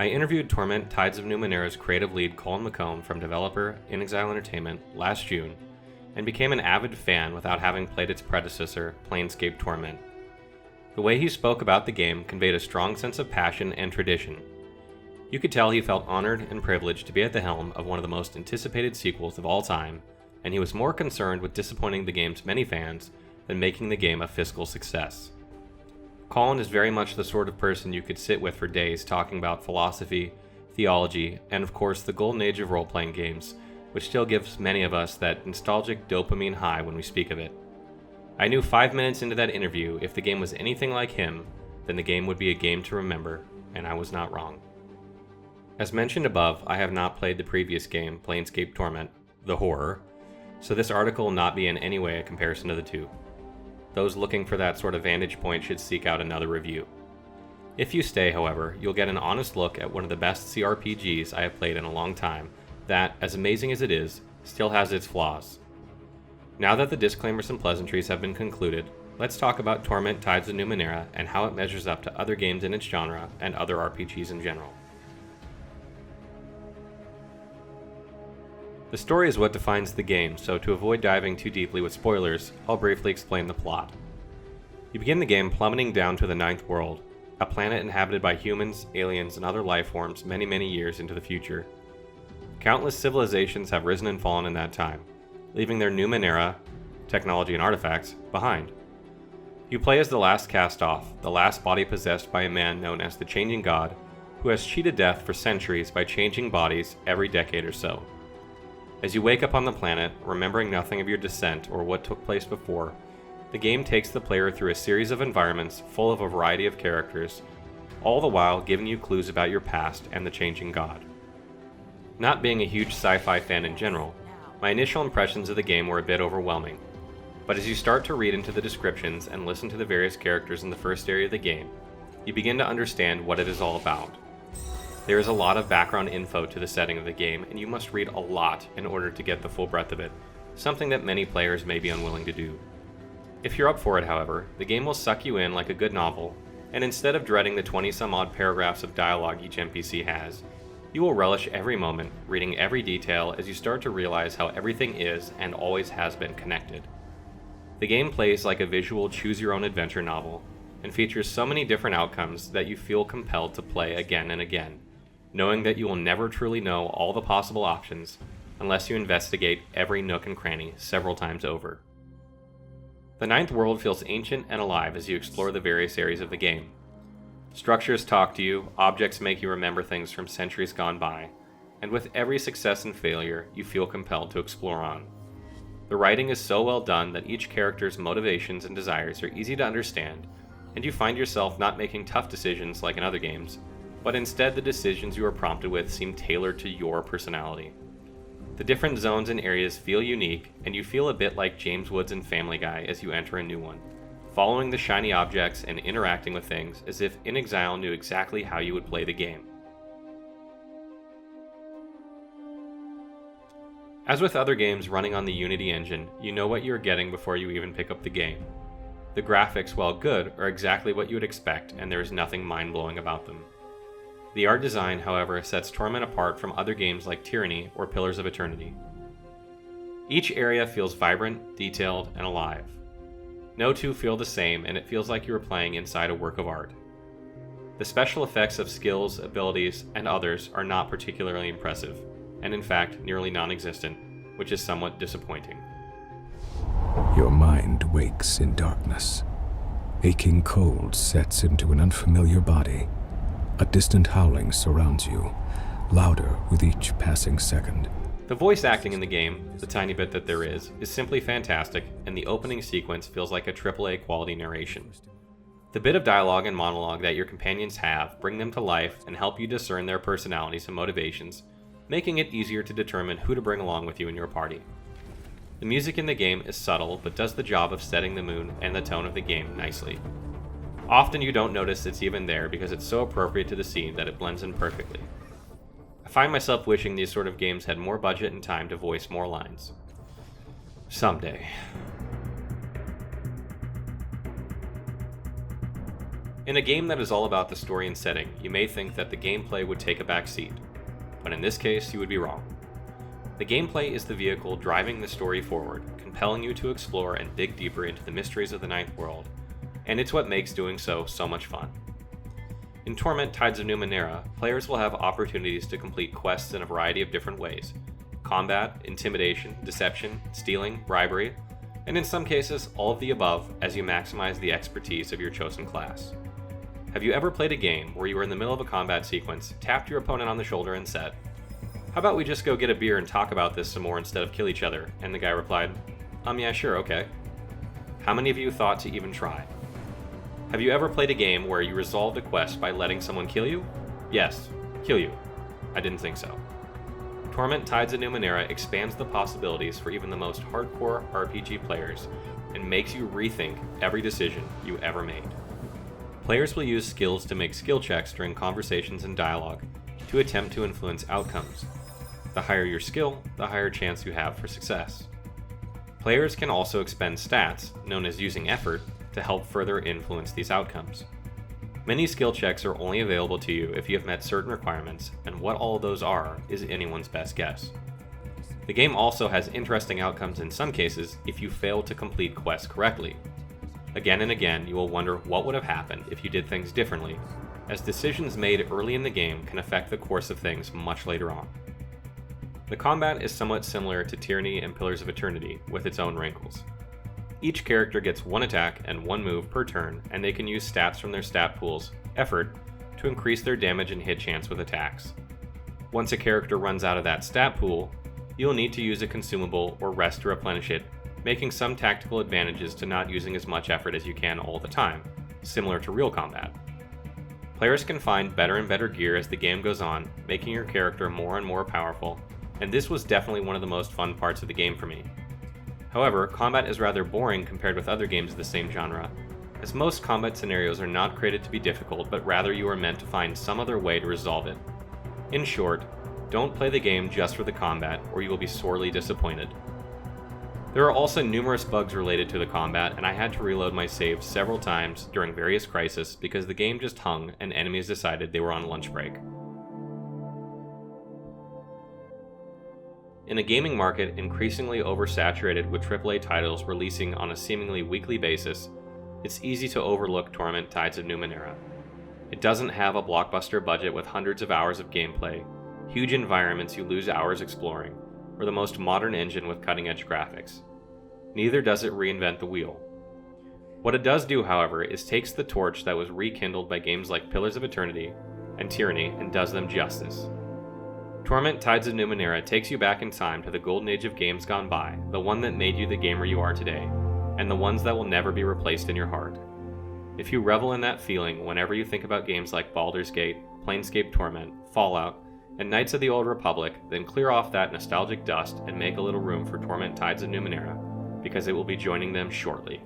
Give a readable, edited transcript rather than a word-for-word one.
I interviewed Torment Tides of Numenera's creative lead Colin McComb from developer inXile Entertainment last June, and became an avid fan without having played its predecessor, Planescape Torment. The way he spoke about the game conveyed a strong sense of passion and tradition. You could tell he felt honored and privileged to be at the helm of one of the most anticipated sequels of all time, and he was more concerned with disappointing the game's many fans than making the game a fiscal success. Colin is very much the sort of person you could sit with for days talking about philosophy, theology, and of course the golden age of role-playing games, which still gives many of us that nostalgic dopamine high when we speak of it. I knew 5 minutes into that interview if the game was anything like him, then the game would be a game to remember, and I was not wrong. As mentioned above, I have not played the previous game, Planescape Torment, the horror, so this article will not be in any way a comparison to the two. Those looking for that sort of vantage point should seek out another review. If you stay, however, you'll get an honest look at one of the best CRPGs I have played in a long time that, as amazing as it is, still has its flaws. Now that the disclaimers and pleasantries have been concluded, let's talk about Torment Tides of Numenera and how it measures up to other games in its genre and other RPGs in general. The story is what defines the game, so to avoid diving too deeply with spoilers, I'll briefly explain the plot. You begin the game plummeting down to the Ninth World, a planet inhabited by humans, aliens, and other life forms many years into the future. Countless civilizations have risen and fallen in that time, leaving their Numenera, technology and artifacts, behind. You play as the last cast-off, the last body possessed by a man known as the Changing God, who has cheated death for centuries by changing bodies every decade or so. As you wake up on the planet, remembering nothing of your descent or what took place before, the game takes the player through a series of environments full of a variety of characters, all the while giving you clues about your past and the Changing God. Not being a huge sci-fi fan in general, my initial impressions of the game were a bit overwhelming, but as you start to read into the descriptions and listen to the various characters in the first area of the game, you begin to understand what it is all about. There is a lot of background info to the setting of the game, and you must read a lot in order to get the full breadth of it, something that many players may be unwilling to do. If you're up for it, however, the game will suck you in like a good novel, and instead of dreading the 20-some-odd paragraphs of dialogue each NPC has, you will relish every moment, reading every detail as you start to realize how everything is and always has been connected. The game plays like a visual choose-your-own-adventure novel, and features so many different outcomes that you feel compelled to play again and again, knowing that you will never truly know all the possible options unless you investigate every nook and cranny several times over. The Ninth World feels ancient and alive as you explore the various areas of the game. Structures talk to you, objects make you remember things from centuries gone by, and with every success and failure, you feel compelled to explore on. The writing is so well done that each character's motivations and desires are easy to understand, and you find yourself not making tough decisions like in other games, but instead the decisions you are prompted with seem tailored to your personality. The different zones and areas feel unique, and you feel a bit like James Woods in Family Guy as you enter a new one, following the shiny objects and interacting with things as if inXile knew exactly how you would play the game. As with other games running on the Unity engine, you know what you are getting before you even pick up the game. The graphics, while good, are exactly what you would expect, and there is nothing mind-blowing about them. The art design, however, sets Torment apart from other games like Tyranny or Pillars of Eternity. Each area feels vibrant, detailed, and alive. No two feel the same, and it feels like you are playing inside a work of art. The special effects of skills, abilities, and others are not particularly impressive, and in fact, nearly non-existent, which is somewhat disappointing. Your mind wakes in darkness. Aching cold sets into an unfamiliar body. A distant howling surrounds you, louder with each passing second. The voice acting in the game, the tiny bit that there is simply fantastic, and the opening sequence feels like a AAA quality narration. The bit of dialogue and monologue that your companions have bring them to life and help you discern their personalities and motivations, making it easier to determine who to bring along with you in your party. The music in the game is subtle, but does the job of setting the mood and the tone of the game nicely. Often you don't notice it's even there because it's so appropriate to the scene that it blends in perfectly. I find myself wishing these sort of games had more budget and time to voice more lines. Someday. In a game that is all about the story and setting, you may think that the gameplay would take a back seat, but in this case, you would be wrong. The gameplay is the vehicle driving the story forward, compelling you to explore and dig deeper into the mysteries of the Ninth World, and it's what makes doing so much fun. In Torment, Tides of Numenera, players will have opportunities to complete quests in a variety of different ways: combat, intimidation, deception, stealing, bribery, and in some cases, all of the above as you maximize the expertise of your chosen class. Have you ever played a game where you were in the middle of a combat sequence, tapped your opponent on the shoulder and said, "How about we just go get a beer and talk about this some more instead of kill each other?" And the guy replied, "Yeah, sure, okay." How many of you thought to even try? Have you ever played a game where you resolved a quest by letting someone kill you? Yes, kill you. I didn't think so. Torment Tides of Numenera expands the possibilities for even the most hardcore RPG players and makes you rethink every decision you ever made. Players will use skills to make skill checks during conversations and dialogue to attempt to influence outcomes. The higher your skill, the higher chance you have for success. Players can also expend stats, known as using effort, to help further influence these outcomes. Many skill checks are only available to you if you have met certain requirements, and what all of those are is anyone's best guess. The game also has interesting outcomes in some cases if you fail to complete quests correctly. Again and again, you will wonder what would have happened if you did things differently, as decisions made early in the game can affect the course of things much later on. The combat is somewhat similar to Tyranny and Pillars of Eternity, with its own wrinkles. Each character gets one attack and one move per turn, and they can use stats from their stat pool's effort to increase their damage and hit chance with attacks. Once a character runs out of that stat pool, you'll need to use a consumable or rest to replenish it, making some tactical advantages to not using as much effort as you can all the time, similar to real combat. Players can find better and better gear as the game goes on, making your character more and more powerful, and this was definitely one of the most fun parts of the game for me. However, combat is rather boring compared with other games of the same genre, as most combat scenarios are not created to be difficult, but rather you are meant to find some other way to resolve it. In short, don't play the game just for the combat, or you will be sorely disappointed. There are also numerous bugs related to the combat, and I had to reload my saves several times during various crises because the game just hung and enemies decided they were on lunch break. In a gaming market increasingly oversaturated with AAA titles releasing on a seemingly weekly basis, it's easy to overlook Torment Tides of Numenera. It doesn't have a blockbuster budget with hundreds of hours of gameplay, huge environments you lose hours exploring, or the most modern engine with cutting-edge graphics. Neither does it reinvent the wheel. What it does do, however, is takes the torch that was rekindled by games like Pillars of Eternity and Tyranny and does them justice. Torment Tides of Numenera takes you back in time to the golden age of games gone by, the one that made you the gamer you are today, and the ones that will never be replaced in your heart. If you revel in that feeling whenever you think about games like Baldur's Gate, Planescape Torment, Fallout, and Knights of the Old Republic, then clear off that nostalgic dust and make a little room for Torment Tides of Numenera, because it will be joining them shortly.